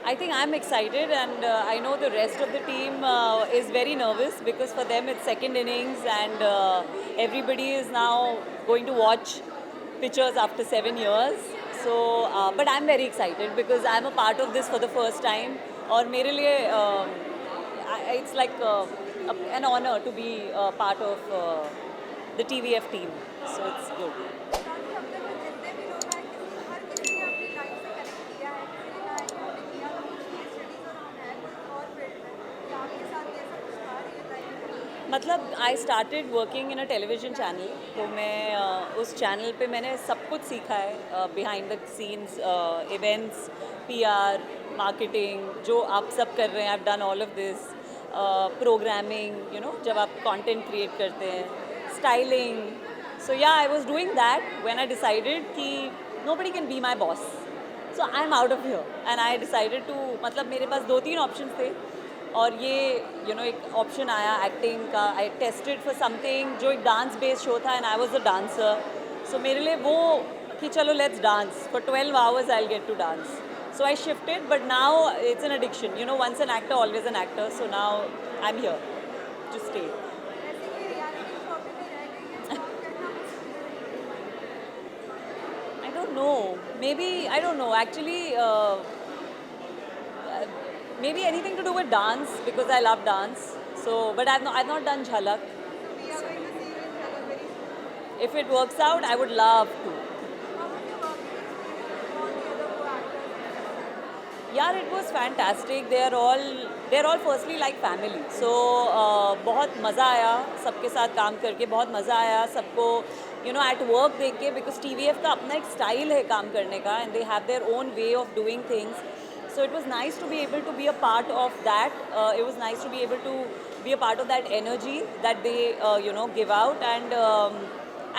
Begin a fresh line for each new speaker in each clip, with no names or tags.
I think I'm excited, and I know the rest of the team is very nervous because for them it's second innings, and everybody is now going to watch pictures after 7 years. So, but I'm very excited because I'm a part of this for the first time. और मेरे लिए it's like an honor to be part of the TVF team. So it's good.
ताकि अब तक जितने भी लोग हैं हर किसी ने अपनी लाइफ से कनेक्ट किया है, किसी ने कहा है कि हमने किया था कुछ केस स्टडीज और हम है कोई और फील्ड में, या आपके साथ भी ऐसा कुछ था रियल लाइफ में?
मतलब I started working in a television channel, तो मैं उस चैनल पे मैंने सब कुछ सीखा है, behind the scenes, events, PR, marketing, जो आप सब कर रहे हैं। I done all of this, programming, जब आप कंटेंट क्रिएट करते हैं, styling. So yeah I was doing that when I decided कि nobody can be my boss, so I am out of here and I decided to. मतलब मेरे पास 2-3 option थे और ये एक ऑप्शन आया एक्टिंग का. आई टेस्टेड फॉर समथिंग जो एक डांस बेस्ड शो था, and I was a dancer. So मेरे लिए वो कि चलो let's dance for 12 hours, I will get to dance. So I shifted, but now it's an addiction. Once an actor always an actor. So now I am here to stay.
ऐसे कोई reality show भी नहीं रह गई है job करना मुश्किल है?
I don't know. Maybe, I don't know. Actually, maybe anything to do with dance because I love dance. So, but I've not done Jhalak.
We are going to see you in Jhalak very soon.
If it works out, I would love to.
How was your working experience with all the other co-actors?
यार, it was fantastic. They're all firstly like family. So बहुत मज़ा आया सबके साथ काम करके. बहुत मज़ा आया सबको at work देख के, because TVF का अपना एक स्टाइल है काम करने का, and they have their own way of doing things. So it was nice to be able to be a part of that. It was nice to be able to be a part of that energy that they give out, and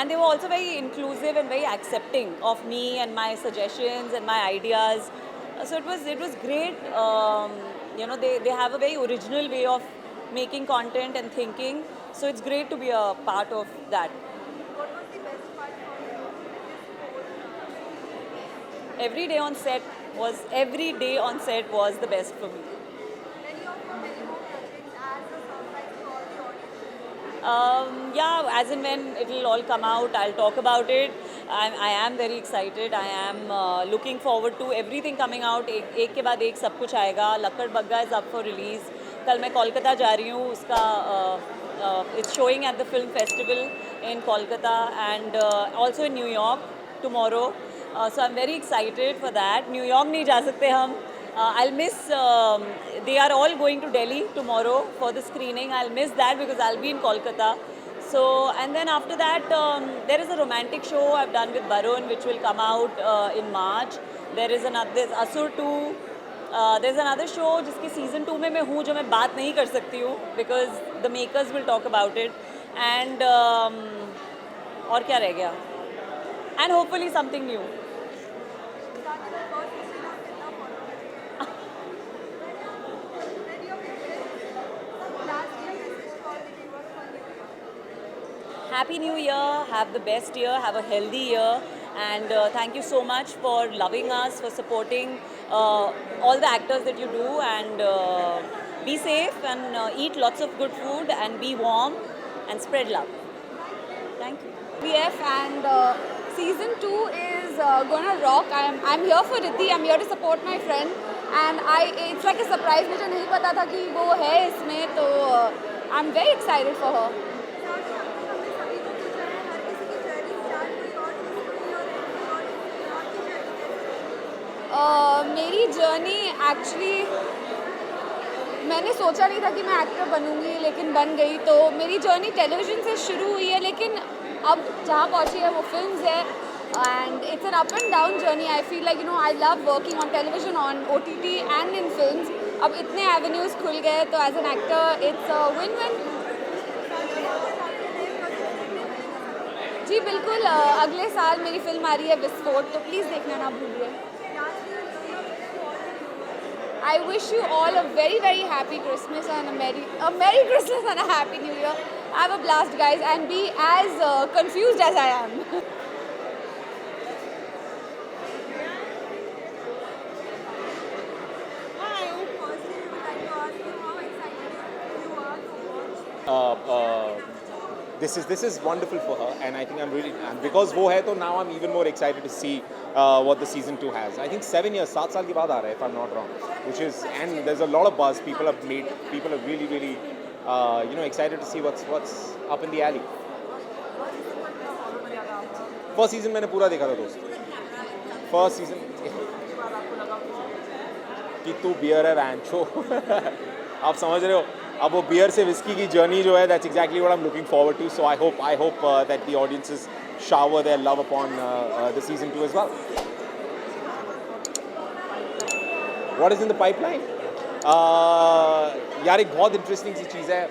they were also very inclusive and very accepting of me and my suggestions and my ideas. So it was great. They have a very original way of making content and thinking. So it's great to be a part of that.
What was the best part for you with this whole
Every day on set was the best for me.
many more projects as a surprise to all the audience?
Yeah, as and when it will all come out, I'll talk about it. I am very excited. I am looking forward to everything coming out. एक के बाद एक सब कुछ आएगा. लक्कड़ Bagga is up for release. कल मैं कोलकाता जा रही हूँ. उसका it's showing at the film festival in Kolkata and also in New York tomorrow. So I'm very excited for that. New York नहीं जा सकते हम. I'll miss. They are all going to Delhi tomorrow for the screening. I'll miss that because I'll be in Kolkata. So, and then after that, there is a romantic show I've done with Barun, which will come out in March. There is there's Asur 2. There's another show जिसकी season 2 में मैं हूँ, जो मैं बात नहीं कर सकती हूँ because the makers will talk about it. And और क्या रह गया? And hopefully something new.
Started with first Christina और कितना follow करेंगे? Then your favorite last year message to all the viewers for New Year.
Happy New Year, have the best year, have a healthy year, and thank you so much for loving us, for supporting all the actors that you do, and be safe and eat lots of good food and be warm and spread love. Thank you.
BF and season 2 is gonna rock. I'm here for Riddhi. I'm here to support my friend, and it's like a surprise. मुझे नहीं पता था कि वो है इसमें, तो I'm very excited for her.
साथ ही हमने सभी को पूछा है, हर किसी की जर्नी स्टार्ट कोई और चीज़ हुई और कोई और चीज़ हुई. आपकी जर्नी कैसे रही?
मेरी जर्नी एक्चुअली मैंने सोचा नहीं था कि मैं एक्टर बनूंगी, लेकिन बन गई. तो मेरी जर्नी टेलीविज़न से शुरू हुई है, लेकिन अब जहाँ पहुँची है वो फिल्म्स है, and it's an up and down journey. I feel like I love working on television, on OTT and in films. अब इतने एवेन्यूज़ खुल गए, तो as an actor it's win win. जी बिल्कुल. अगले साल मेरी फिल्म आ रही है विस्फोट, तो प्लीज़ देखना ना भूलिए. I wish you all a very, very happy Christmas and a Merry Christmas and a Happy New Year. Have a blast, guys, and be as confused as I am.
This is wonderful for her, and I think I'm really, and because वो है तो now I'm even more excited to see what the season 2 has. I think 7 years, 7 साल के बाद आ रहा है, if I'm not wrong, which is, and there's a lot of buzz. People are really excited to see what's up in the alley. First season मैंने पूरा देखा था दोस्त. फर्स्ट सीजन कि तू बियर है वैंचो. आप समझ रहे हो, अब वो बियर से विस्की की जर्नी जो है, that's exactly what I'm looking forward to. So I hope that the audiences shower their love upon the season 2 as well. What is in the pipeline? यार एक बहुत इंटरेस्टिंग सी चीज़ है.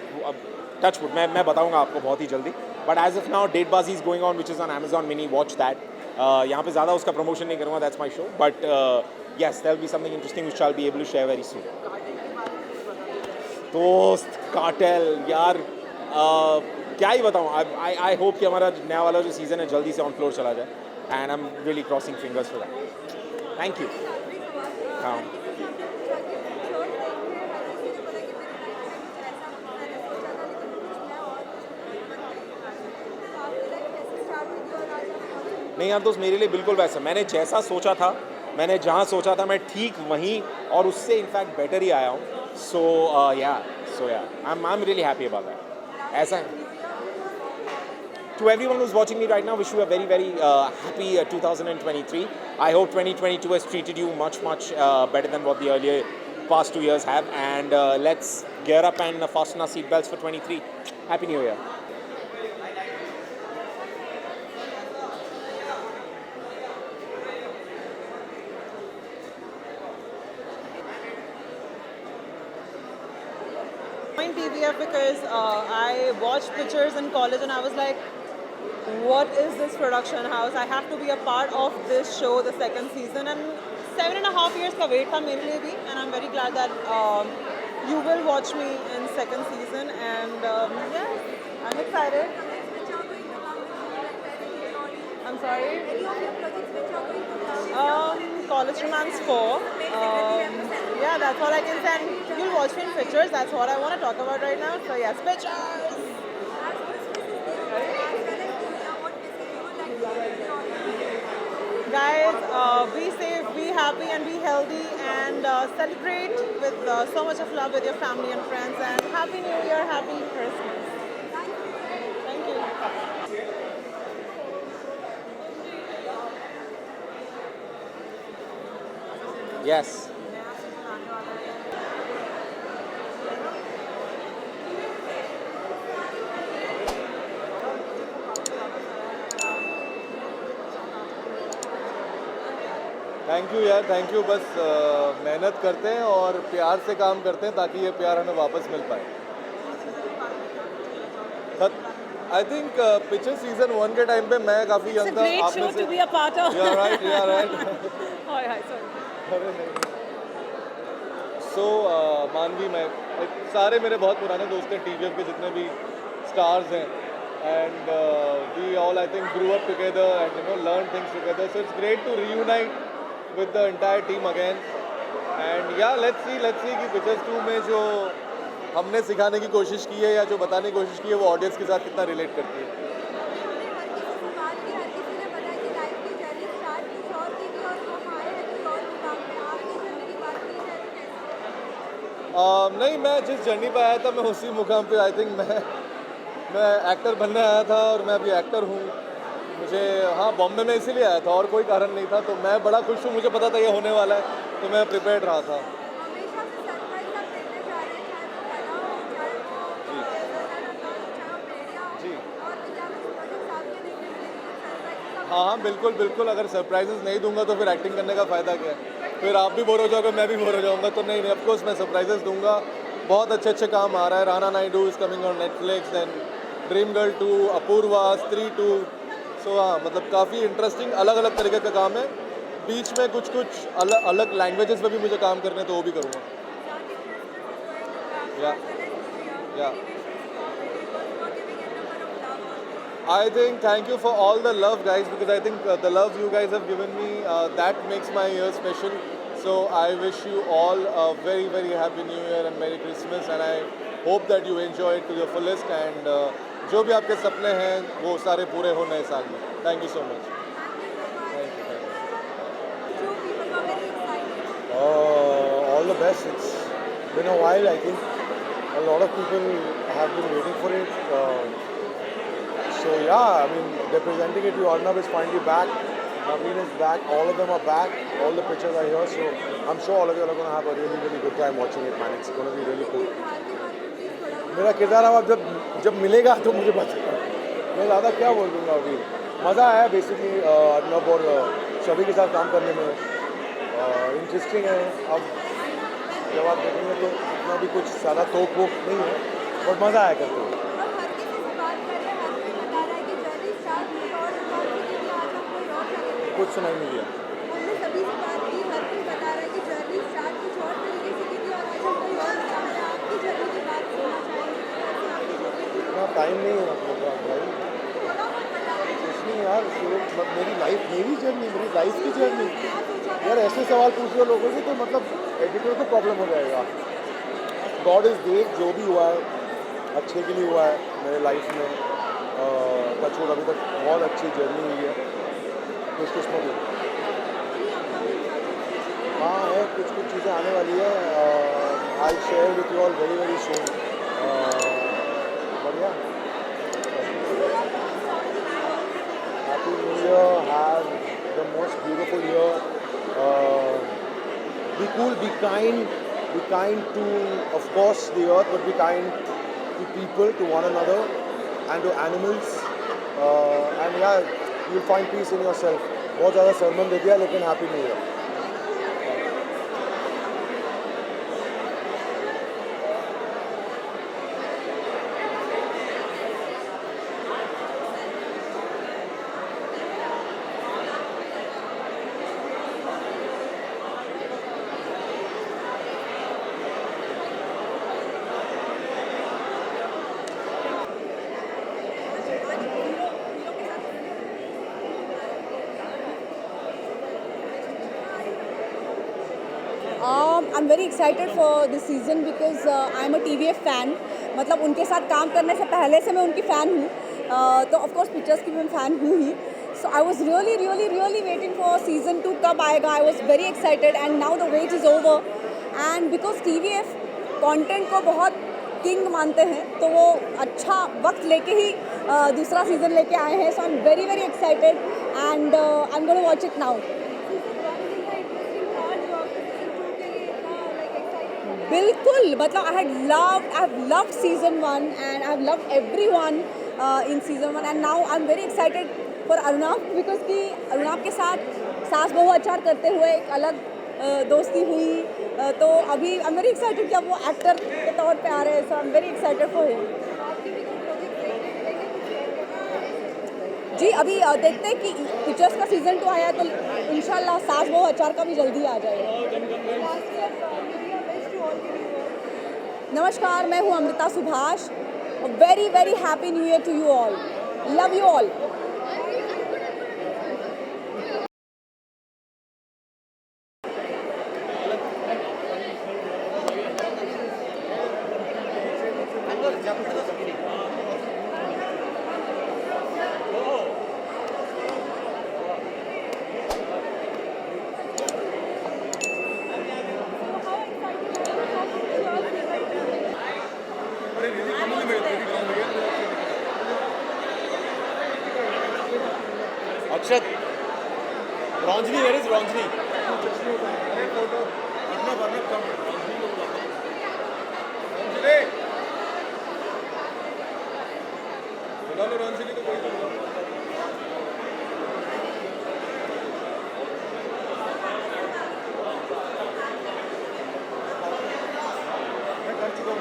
टच वुड, मैं बताऊंगा आपको बहुत ही जल्दी. But as of now Datebaazi is going on, which is on Amazon Mini. Watch that. यहाँ पे ज़्यादा उसका प्रमोशन नहीं करूँगा, that's my show. But yes, there'll be something interesting which I'll be able to share very soon. दोस्त cartel यार, क्या ही बताऊँ. आई होप कि हमारा नया वाला जो सीज़न है जल्दी से ऑन फ्लोर चला जाए. And I am really crossing fingers for that. Thank you. हाँ, नहीं यार दोस्त, मेरे लिए बिल्कुल वैसा. मैंने जैसा सोचा था, मैंने जहाँ सोचा था, मैं ठीक वहीं और उससे इनफैक्ट बेटर ही आया हूँ. सो yeah I am really happy about that. ऐसा है. To everyone who's watching me right now, wish you a very happy 2023. I hope 2022 has treated you much better than what the earlier past 2 years have. And let's gear up and fasten our seatbelts for 23. Happy New Year.
Joined TVF because I watched pictures in college and I was like, what is this production house? I have to be a part of this show, the second season. And 7.5 years ka wait tha mere liye bhi, and I'm very glad that you will watch me in second season. And yeah, I'm excited. I'm sorry. College Romance 4. Yeah, that's all I can say. And you'll watch me in pictures. That's what I want to talk about right now. So yes, pictures. Guys, be safe, be happy, and be healthy, and celebrate with so much of love with your family and friends. And Happy New Year, Happy Christmas. Thank you.
Yes.
Thank you यार, thank you. बस मेहनत करते हैं और प्यार से काम करते हैं ताकि ये प्यार हमें वापस मिल पाए. आई थिंक पिक्चर सीजन 1 के टाइम पे मैं काफ़ी यंग था.
Great show to be a part of.
You are right.
Hi, sorry.
अरे नहीं. सो मानवी, मैं सारे मेरे बहुत पुराने दोस्त हैं TVF के जितने भी स्टार्स हैं. And we all, I think, grew up together and learned things together. So it's great to reunite with the entire team again. And yeah, let's see कि Pictures 2 में जो हमने सिखाने की कोशिश की है या जो बताने की कोशिश की है वो ऑडियंस के साथ कितना रिलेट करती है. नहीं, मैं जिस जर्नी पे आया था मैं उसी मुकाम पे, आई थिंक मैं एक्टर बनने आया था और मैं अभी एक्टर हूँ. मुझे बॉम्बे में इसीलिए आया था और कोई कारण नहीं था. तो मैं बड़ा खुश हूँ, मुझे पता था ये होने वाला है तो मैं प्रिपेयर्ड रहा था. जी हाँ, बिल्कुल. अगर सरप्राइजेस नहीं दूंगा तो फिर एक्टिंग करने का फ़ायदा क्या है. फिर आप भी बोर हो जाओगे, मैं भी बोर हो जाऊंगा. तो नहीं, ऑफकोर्स मैं सरप्राइजेस दूंगा. बहुत अच्छे काम आ रहा है. Rana Naidu is coming on Netflix, then Dream Girl 2, Apurva, Stree 2. सो हाँ, मतलब काफ़ी इंटरेस्टिंग अलग तरीके का काम है. बीच में कुछ अलग लैंग्वेजेस में भी मुझे काम करने, तो वो भी करूँगा. या I think thank you for all the love, guys, because I think the love you guys have given me, that makes my year special. So I wish you all a very happy New Year and Merry Christmas, and I hope that you enjoy it to your fullest and जो भी आपके सपने हैं वो सारे पूरे हो नए साल में. Thank you so much.
Two people were very excited.
All the best. It's been a while. I think a lot of people have been waiting for it. So yeah, I mean, they're presenting it to Arnab is finally back. Naveen is back. All of them are back. All the pictures are here. So I'm sure all of you are going to have a really, really good time watching it, man. It's going to be really cool. मेरा किरदार अब जब मिलेगा तो मुझे बताएगा. मैं ज़्यादा क्या बोल दूँगा अभी. मज़ा आया बेसिकली अर्नब और सभी के साथ काम करने में. इंटरेस्टिंग है. अब जब आप देखेंगे तो इतना भी कुछ ज़्यादा तोप वोप नहीं है, बट मज़ा आया करते हुए.
अब हर किसी से बात कर रहे हैं, हर कोई बता रहा है कि जर्नी स्टार्ट हुई और बात की कि आज हम कोई और करेंगे.
कुछ सुनाई नहीं दिया.
हमने सभी से बात की, हर कोई बता रहा है कि जर्नी स्टार्ट कुछ और तरीके से की थी और आज हम कोई और बता रहे हैं. आपकी जर्नी की बात सुनना चाहेंगे कि कैसे आपकी जर्नी थी.
इतना टाइम नहीं है मतलब भाई.
थोड़ा बहुत बताइए.
कुछ नहीं यार. मेरी लाइफ, मेरी जर्नी, मेरी लाइफ की जर्नी.
क्या सोचा
यार ऐसे सवाल पूछ रहे हो लोगों से तो मतलब एडिटर को प्रॉब्लम हो जाएगा. God is great. जो भी हुआ है अच्छे के लिए हुआ है मेरे लाइफ में. टचवुड अभी तक बहुत अच्छी जर्नी हुई है. खुशकिस्मत हूँ. हाँ है, कुछ कुछ चीज़ें आने वाली है. I share with you all very very soon. बढ़िया. Happy new year. Have the most beautiful year. Be cool, be kind to, of course, the earth, but be kind to people, to one another, and to animals. And yeah, you'll find peace in yourself. बहुत ज़्यादा सरमन दे दिया लेकिन happy new year.
I'm very excited for this season because I'm a TVF fan. मतलब उनके साथ काम करने से पहले से मैं उनकी फ़ैन हूँ. तो ऑफ कोर्स पिक्चर्स की मैं फ़ैन हूँ ही. So I was really waiting for season 2 कब आएगा. I was very excited and now the wait is over. And because TVF content को बहुत किंग मानते हैं तो वो अच्छा वक्त लेके ही दूसरा सीज़न लेके आए हैं. So I'm very excited and I'm going to watch it now. बिल्कुल. मतलब I've loved season 1 and I've loved everyone in season 1 and now I'm very excited for Arnab because कि Arnab के साथ सास बहू अचार करते हुए एक अलग दोस्ती हुई. तो अभी I'm very excited कि अब वो एक्टर के तौर पे आ रहे हैं. So I'm very excited for him. जी अभी देखते हैं कि पिक्चर्स का सीज़न 2 आया तो इंशाल्लाह सास बहू अचार का भी जल्दी आ जाएगा. नमस्कार, मैं हूँ Amrita Subhash. Very happy new year to you all. Love you all.
Akshat, Ranjani, where is Ranjani? बुला लो रंजनी को. कोई मैं कर चुका हूँ.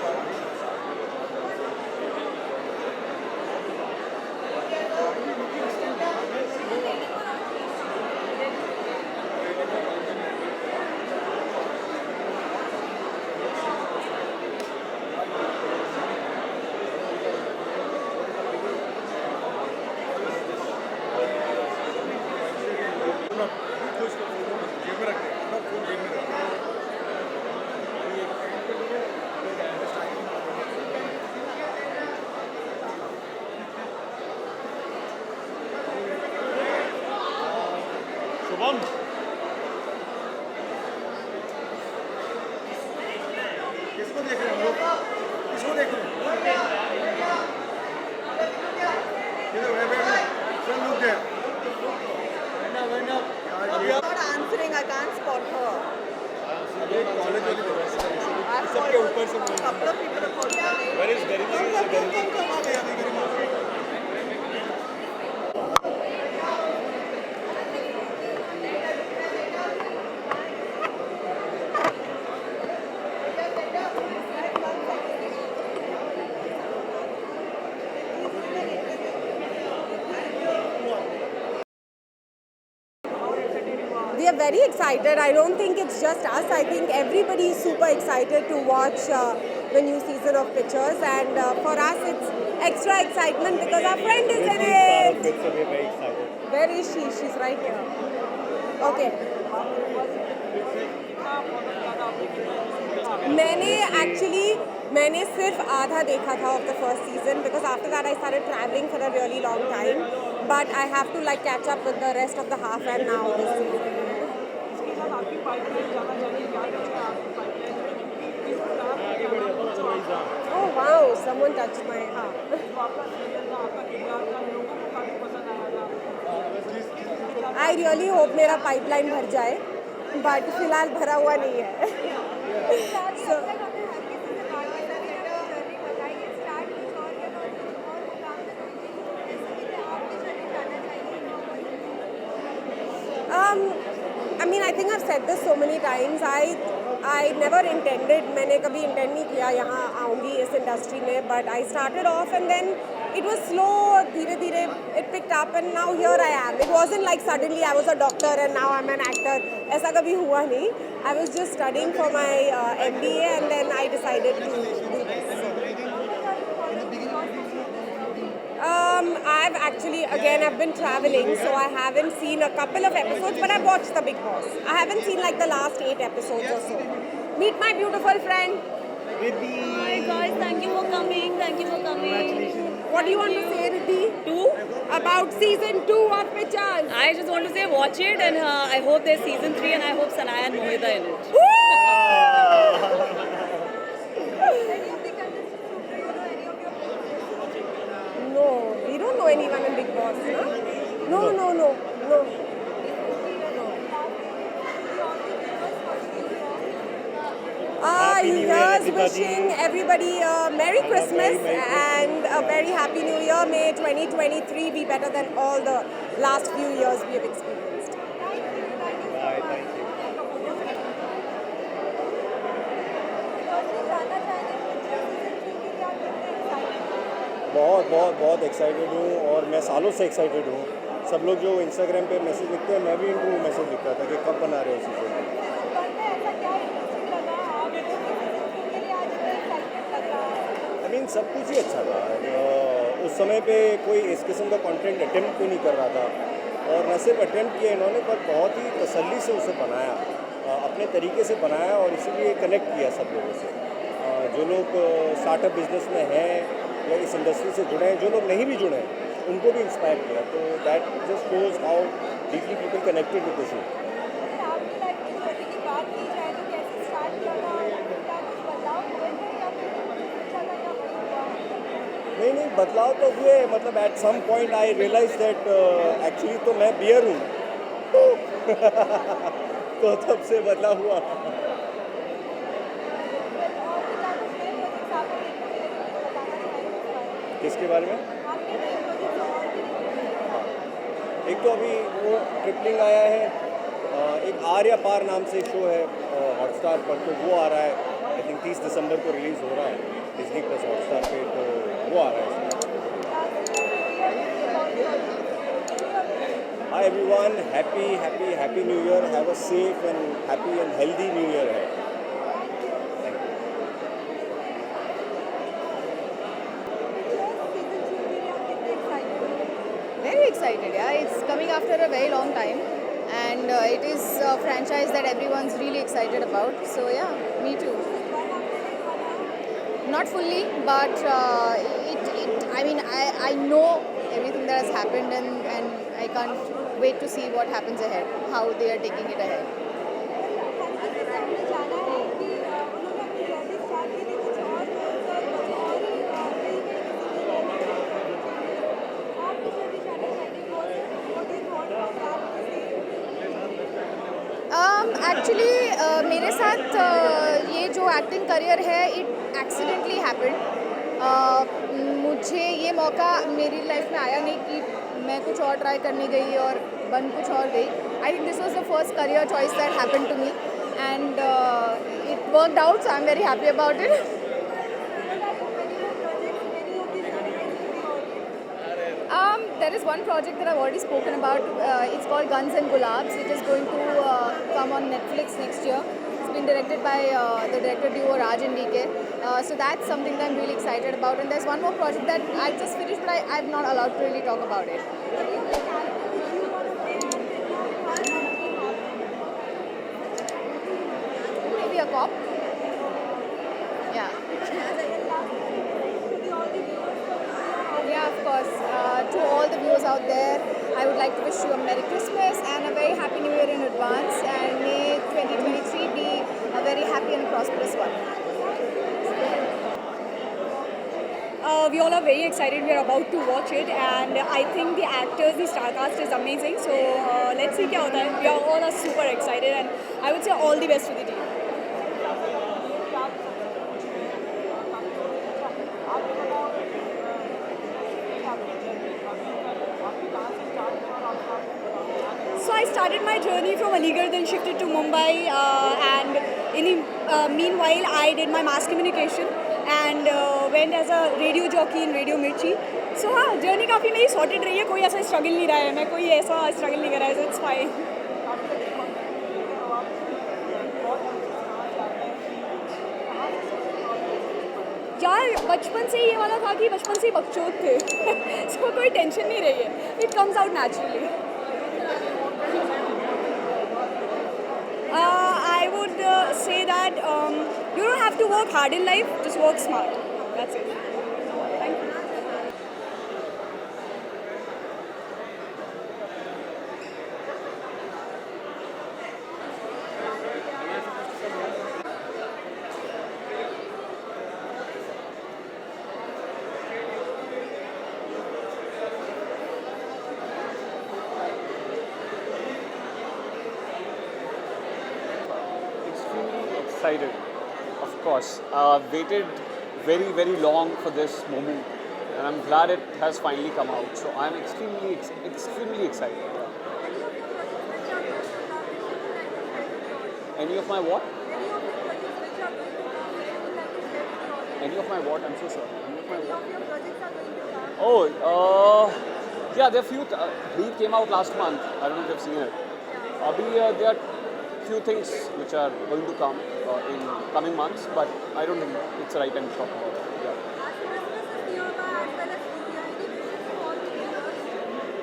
देख रहे हैं हम लोग, किसको देख रहे हैं? Sir, look there.
Not answering, I can't spot her.
College वाली तो वैसे
I've
सबके
called
ऊपर से
a couple of people have called her name.
Where is Gary?
We are very excited. I don't think it's just us. I think everybody is super excited to watch the new season of Pictures. And for us, it's extra excitement because our friend is in it.
So we're very excited.
Where is she? She's right here. Okay. मैंने सिर्फ आधा देखा था of the first season because after that I started traveling for a really long time. But I have to like catch up with the rest of the half and now this season. Oh wow, someone touched my heart. I really hope मेरा pipeline भर जाए, but फिलहाल भरा हुआ नहीं है. So, I mean, I think I've said this so many times. I never intended, मैंने कभी intend नहीं किया यहाँ आऊँगी इस industry में, but I started off and then it was slow, धीरे धीरे it picked up and now here I am. It wasn't like suddenly I was a doctor and now I'm an actor. ऐसा कभी हुआ नहीं. I was just studying for my MBA and then I decided to do this. I've been traveling, so I haven't seen a couple of episodes, but I've watched The Big Boss. I haven't seen like the last 8 episodes or so. Meet my beautiful friend.
Hi guys, thank you for coming. Thank you for coming.
What do you want to say, Riddhi?
Two.
About season 2 of Pictures?
I just want to say watch it and I hope there's season 3 and I hope Sanaya and Mohita in it.
No, we don't know anyone in Big Boss, no? No. Here's wishing everybody a Merry Christmas and a very Happy New Year. May 2023 be better than all the last few years we have experienced.
Bye, thank you. बहुत excited हूँ और मैं सालों से excited हूँ. सब लोग जो इंस्टाग्राम पे मैसेज लिखते हैं मैं भी इनको मैसेज लिखता था कि कब बना रहे हो सीजन. आई मीन सब कुछ ही अच्छा था. उस समय पे कोई इस किस्म का कंटेंट अटेम्प्ट भी नहीं कर रहा था और न सिर्फ अटेम्प्ट किया इन्होंने पर बहुत ही तसल्ली से उसे बनाया, अपने तरीके से बनाया और इसीलिए कनेक्ट किया सब लोगों से. जो लोग स्टार्टअप बिजनेस में हैं या इस इंडस्ट्री से जुड़े हैं, जो लोग नहीं भी जुड़े हैं उनको भी इंस्पायर किया. तो that just shows how deeply people connected with the show. नहीं बदलाव तो हुए. मतलब at some point I realise that actually तो मैं बियर हूँ तो तब से बदलाव हुआ. किसके बारे में? एक तो अभी वो ट्रिपलिंग आया है, एक आर या पार नाम से शो है हॉटस्टार पर, तो वो आ रहा है. आई थिंक 30 दिसंबर को रिलीज़ हो रहा है डिज्नी प्लस हॉटस्टार पे, तो वो आ रहा है. Hi everyone, happy new year. Have a safe and happy and healthy new year है.
Very excited, yeah. It's coming after a very long time, and it is a franchise that everyone's really excited about. So yeah, me too. Not fully, but I know everything that has happened, and I can't wait to see what happens ahead, how they are taking it ahead. Actually मेरे साथ ये जो acting career है it accidentally happened. मुझे ये मौका मेरी life में आया नहीं कि मैं कुछ और ट्राई करने गई और बन कुछ और गई। I think this was the first career choice that happened to me and it worked out, so I am very happy about it. There is one project that I've already spoken about. It's called Guns and Gulabs. It is going to come on Netflix next year. It's been directed by the director duo Raj and DK. So that's something that I'm really excited about. And there's one more project that I just finished, but I'm not allowed to really talk about it. Maybe a cop. Yeah. Yeah, of course. To all the viewers out there, I would like to wish you a Merry Christmas and a very Happy New Year in advance. And may 2023 be a very happy and prosperous one.
We all are very excited. We are about to watch it, and I think the actors, the star cast is amazing. So let's see क्या होता है. We are all are super excited, and I would say all the best to the team. So I started my journey from Aligarh, then shifted to Mumbai, and in the meanwhile I did my mass communication and went as a radio jockey in Radio Mirchi. So हाँ, journey काफ़ी मेरी sorted रही है, कोई ऐसा struggle नहीं रहा है, मैं कोई ऐसा struggle नहीं करा है, so it's fine. यार बचपन से ये वाला था कि बचपन से ही बकचोद थे इसको कोई टेंशन नहीं रही है, it comes out naturally. I would say that you don't have to work hard in life, just work smart. That's it. Thank you.
Excited, of course. Waited very long for this moment, and I'm glad it has finally come out. So I'm extremely excited. Any of my what? Any of my what? I'm so sorry. Any of my what? Oh, yeah. There are few. Breathe came out last month. I don't know if you've seen it. There are few things which are going to come in coming months, but I don't think it's the right time to talk about it.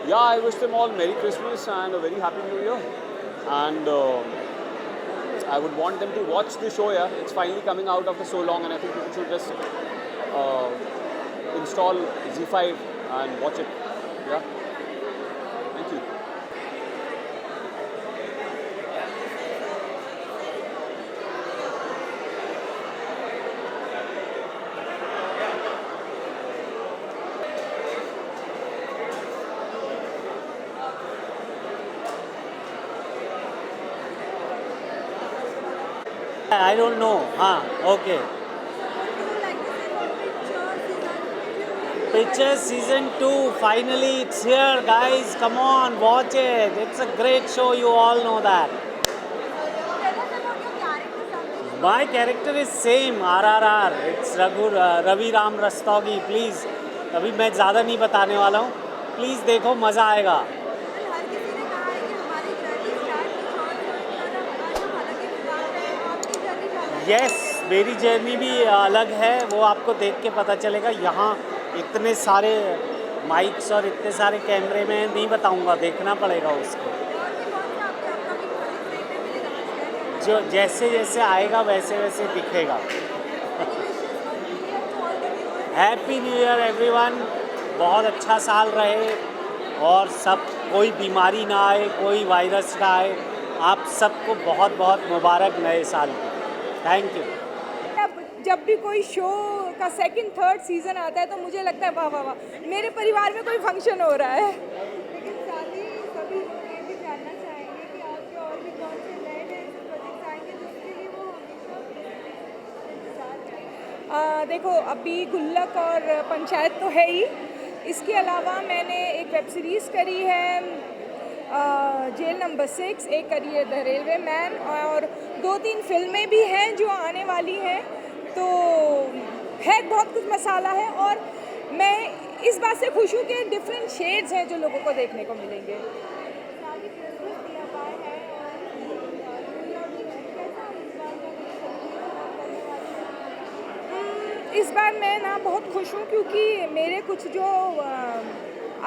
Yeah, I wish them all Merry Christmas and a very Happy New Year. And I would want them to watch the show. Yeah, it's finally coming out after so long, and I think people should just install ZEE5 and watch it. Yeah. Thank you.
I don't know. Okay. Picture season 2. Finally, it's here, guys. Come on, watch it. It's a great show. You all know that. My character is same. RRR. It's Ravi Ram Rastogi. Please. अभी मैं ज़्यादा नहीं बताने वाला हूँ. Please देखो, मज़ा आएगा. यस, मेरी जर्नी भी अलग है, वो आपको देख के पता चलेगा. यहाँ इतने सारे माइक्स और इतने सारे कैमरे में नहीं बताऊँगा, देखना पड़ेगा उसको. जो जैसे जैसे आएगा वैसे वैसे दिखेगा. Happy new year everyone. बहुत अच्छा साल रहे और सब कोई बीमारी ना आए, कोई वायरस ना आए. आप सबको बहुत बहुत मुबारक नए साल की. Thank you.
जब भी कोई शो का सेकंड थर्ड सीजन आता है तो मुझे लगता है वाह वाह वाह, मेरे परिवार में कोई फंक्शन हो रहा है.
लेकिन साथ ही सभी लोग ये भी जानना चाहेंगे कि आपके और भी कौन से नए
देखो अभी गुल्लक और पंचायत तो है ही, इसके अलावा मैंने एक वेब सीरीज़ करी है जेल नंबर 6, एक करी है द रेलवे मैन, और 2-3 फिल्में भी हैं जो आने वाली हैं। तो है बहुत कुछ मसाला है, और मैं इस बात से खुश हूँ कि डिफरेंट शेड्स हैं जो लोगों को देखने को मिलेंगे। इस बार मैं ना बहुत खुश हूँ क्योंकि मेरे कुछ जो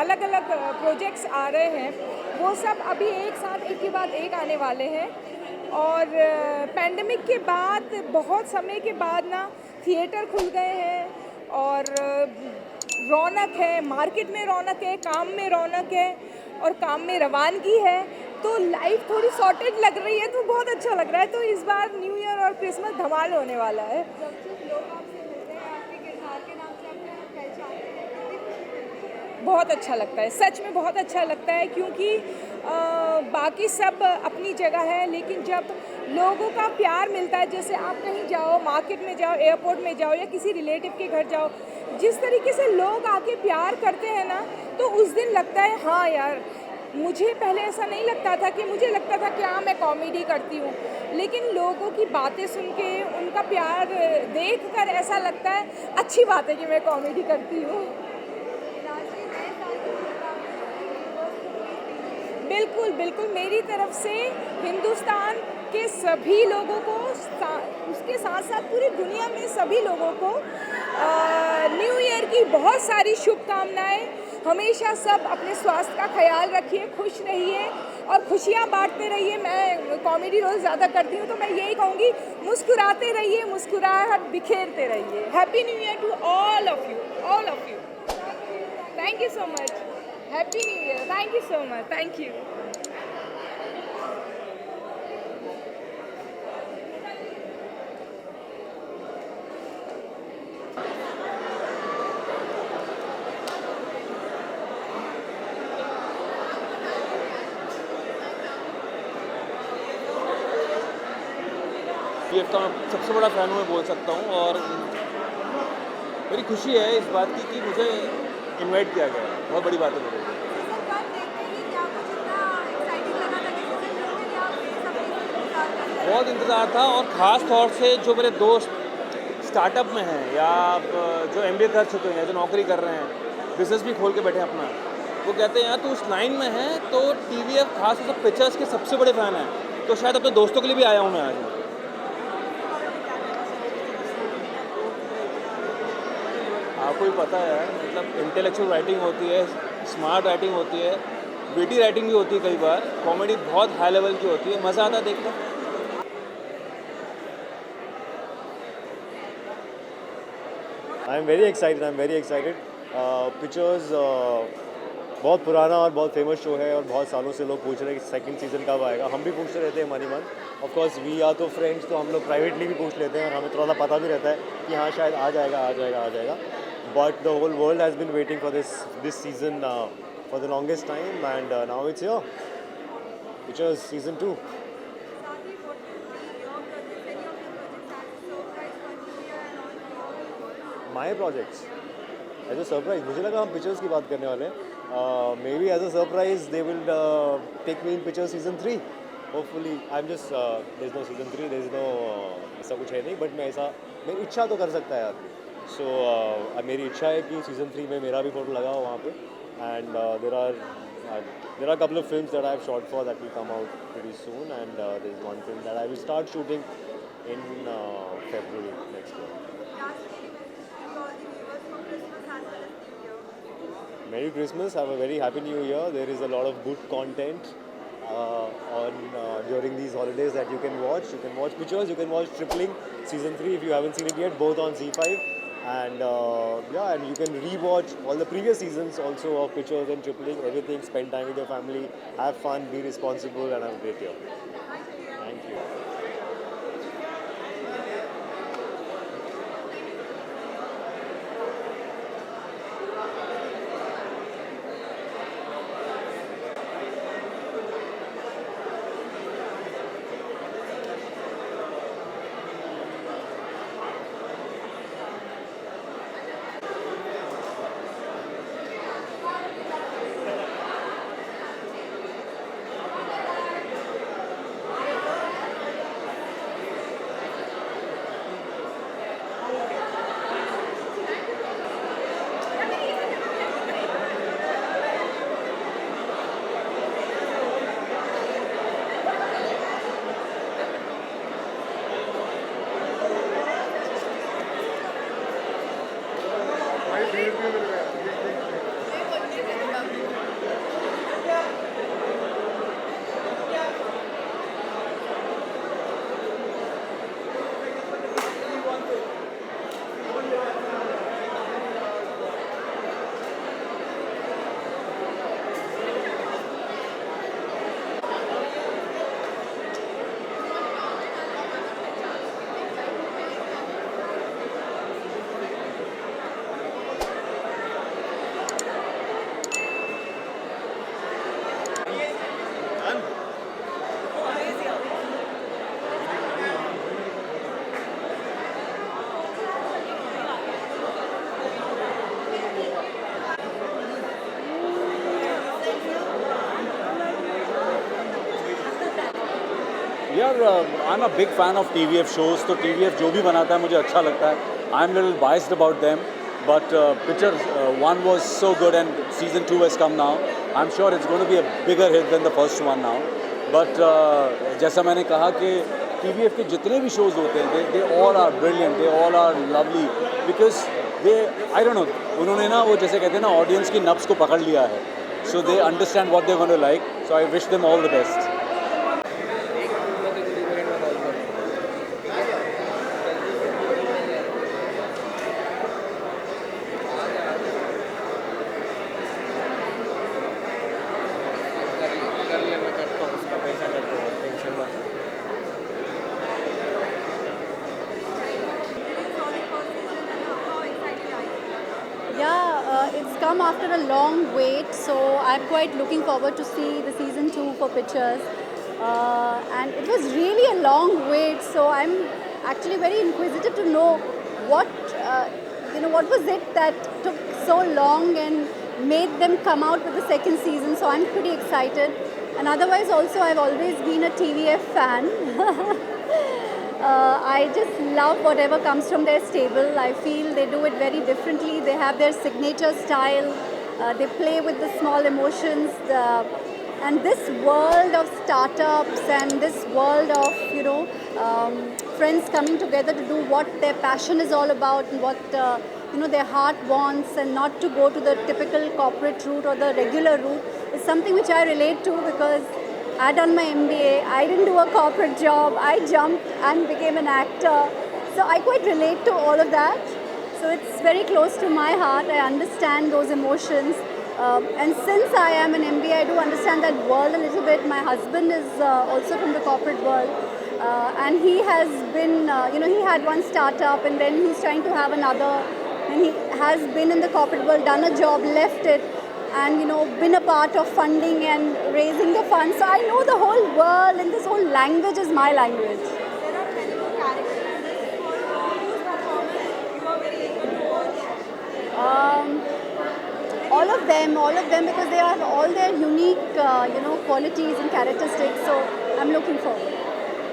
अलग अलग प्रोजेक्ट्स आ रहे हैं वो सब अभी एक साथ एक के बाद एक आने वाले हैं। और पैंडमिक के बाद बहुत समय के बाद ना थिएटर खुल गए हैं और रौनक है, मार्केट में रौनक है, काम में रौनक है और काम में रवानगी है, तो लाइफ थोड़ी सॉर्टेड लग रही है, तो बहुत अच्छा लग रहा है। तो इस बार न्यू ईयर और क्रिसमस धमाल होने वाला है। बहुत अच्छा लगता है, सच में बहुत अच्छा लगता है, क्योंकि बाकी सब अपनी जगह है, लेकिन जब लोगों का प्यार मिलता है, जैसे आप कहीं जाओ, मार्केट में जाओ, एयरपोर्ट में जाओ या किसी रिलेटिव के घर जाओ, जिस तरीके से लोग आके प्यार करते हैं ना, तो उस दिन लगता है हाँ यार, मुझे पहले ऐसा नहीं लगता था, कि मुझे लगता था कि हाँ मैं कॉमेडी करती हूँ, लेकिन लोगों की बातें सुन के, उनका प्यार देखकर ऐसा लगता है अच्छी बात है कि मैं कॉमेडी करती हूँ। बिल्कुल बिल्कुल, मेरी तरफ से हिंदुस्तान के सभी लोगों को, उसके साथ साथ पूरी दुनिया में सभी लोगों को न्यू ईयर की बहुत सारी शुभकामनाएं। हमेशा सब अपने स्वास्थ्य का ख्याल रखिए, खुश रहिए और खुशियाँ बांटते रहिए। मैं कॉमेडी रोल ज़्यादा करती हूँ, तो मैं यही कहूँगी, मुस्कुराते रहिए, मुस्कुराहट बिखेरते रहिए। Happy new year to all of you, all of you. Thank you so much. Happy new year. Thank you so much. Thank you.
PF का मैं सबसे बड़ा फ़ैन हूँ, मैं बोल सकता हूँ, और मेरी खुशी है इस बात की कि मुझे इनवाइट किया गया। बहुत बड़ी बात है मेरे लिए। बहुत इंतज़ार था, और ख़ास तौर से जो मेरे दोस्त स्टार्टअप में हैं या जो एमबीए कर चुके हैं, जो नौकरी कर रहे हैं, बिजनेस भी खोल के बैठे हैं अपना, वो कहते हैं यार तू उस लाइन में है, तो टीवीएफ खास तौर से पिक्चर्स के सबसे बड़े फ़ैन हैं, तो शायद अपने दोस्तों के लिए भी आया हूँ मैं आज। आपको भी पता है, मतलब इंटेलेक्चुअल राइटिंग होती है, स्मार्ट राइटिंग होती है, विटी राइटिंग भी होती है, कई बार कॉमेडी बहुत हाई लेवल की होती है, मज़ा आता है देखना।
आई एम वेरी एक्साइटेड। पिक्चर्स बहुत पुराना और बहुत फेमस शो है, और बहुत सालों से लोग पूछ रहे हैं कि सेकंड सीज़न कब आएगा। हम भी पूछते रहते हैं मनी मन। ऑफ कोर्स वी आर तो फ्रेंड्स, तो हम लोग प्राइवेटली भी पूछ लेते हैं, और हमें थोड़ा सा पता भी रहता है कि हाँ शायद आ जाएगा। But the whole world has been waiting for this season for the longest time, and now it's here. Pictures season 2. My projects as a surprise. मुझे लगा हम pictures की बात करने वाले हैं. Maybe as a surprise they will take me in pictures season 3. Hopefully, I'm just there's no season 3. There's no ऐसा कुछ है नहीं. But मैं ऐसा मेरी इच्छा तो कर सकता है यार. So मेरी इच्छा है कि सीज़न 3 में मेरा भी फोटो लगा हो वहाँ पे, and there are a couple of films that I've shot for that will come out pretty soon, and there's one film that I will start shooting in February next year. Merry Christmas, have a very happy New Year. There is a lot of good content on during these holidays that you can watch. You can watch Pictures, you can watch Tripling Season 3 if you haven't seen it yet, both on Z5. And and you can re-watch all the previous seasons also of Pictures and Tripling, everything. Spend time with your family, have fun, be responsible, and have a great year. Thank you.
यार I am a big fan of TVF shows, तो TVF जो भी बनाता है मुझे अच्छा लगता है. I am little biased about them, but Picture 1 was so good and season 2 has come now. I'm sure it's going to be a bigger hit than the first one now. But जैसा मैंने कहा कि TVF के जितने भी shows होते हैं, they all are brilliant, they all are lovely because they, I don't know, उन्होंने ना वो जैसे कहते हैं ना audience की नब्ज़ को पकड़ लिया है. So they understand what they're going to like. So I wish them all the best.
It's come after a long wait, so I'm quite looking forward to see the season 2 for Pictures. And it was really a long wait, so I'm actually very inquisitive to know what what was it that took so long and made them come out with the second season. So I'm pretty excited. And otherwise, also I've always been a TVF fan. I just love whatever comes from their stable. I feel they do it very differently. They have their signature style. They play with the small emotions. And this world of startups and this world of, friends coming together to do what their passion is all about and what, their heart wants, and not to go to the typical corporate route or the regular route is something which I relate to, because I done my MBA, I didn't do a corporate job, I jumped and became an actor. So I quite relate to all of that. So it's very close to my heart. I understand those emotions. And since I am an MBA, I do understand that world a little bit. My husband is also from the corporate world. And he has been, he had one startup and then he's trying to have another. And he has been in the corporate world, done a job, left it, and been a part of funding and raising the funds. So I know the whole world, and this whole language is my language.
There are many more characters in this for whose performance you are very eager to watch.
All of them, because they have all their unique, qualities and characteristics. So I'm looking forward.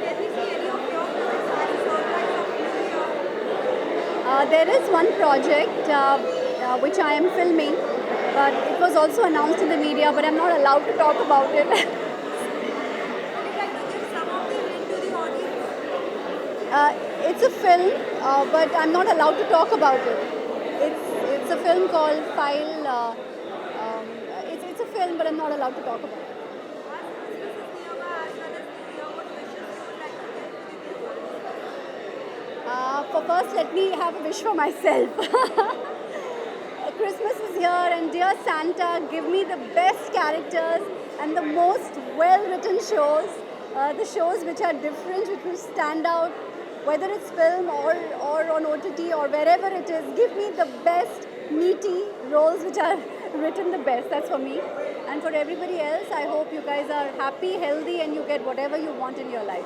Can we see any of your projects surprise of New Year?
There is one project which I am filming, but it was also announced in the media, but I'm not allowed to talk about it.
Would you like to give some of the hint to the audience?
It's a film, but I'm not allowed to talk about it. It's a film called File. It's a film, but I'm not allowed to talk about it.
As Christmas is nearby, as well as New Year, what wishes you would like to give to the viewers?
For first, let me have a wish for myself. Christmas is here, and dear Santa, give me the best characters and the most well-written shows. The shows which are different, which will stand out, whether it's film or on OTT or wherever it is. Give me the best, meaty roles which are written the best. That's for me. And for everybody else, I hope you guys are happy, healthy, and you get whatever you want in your life.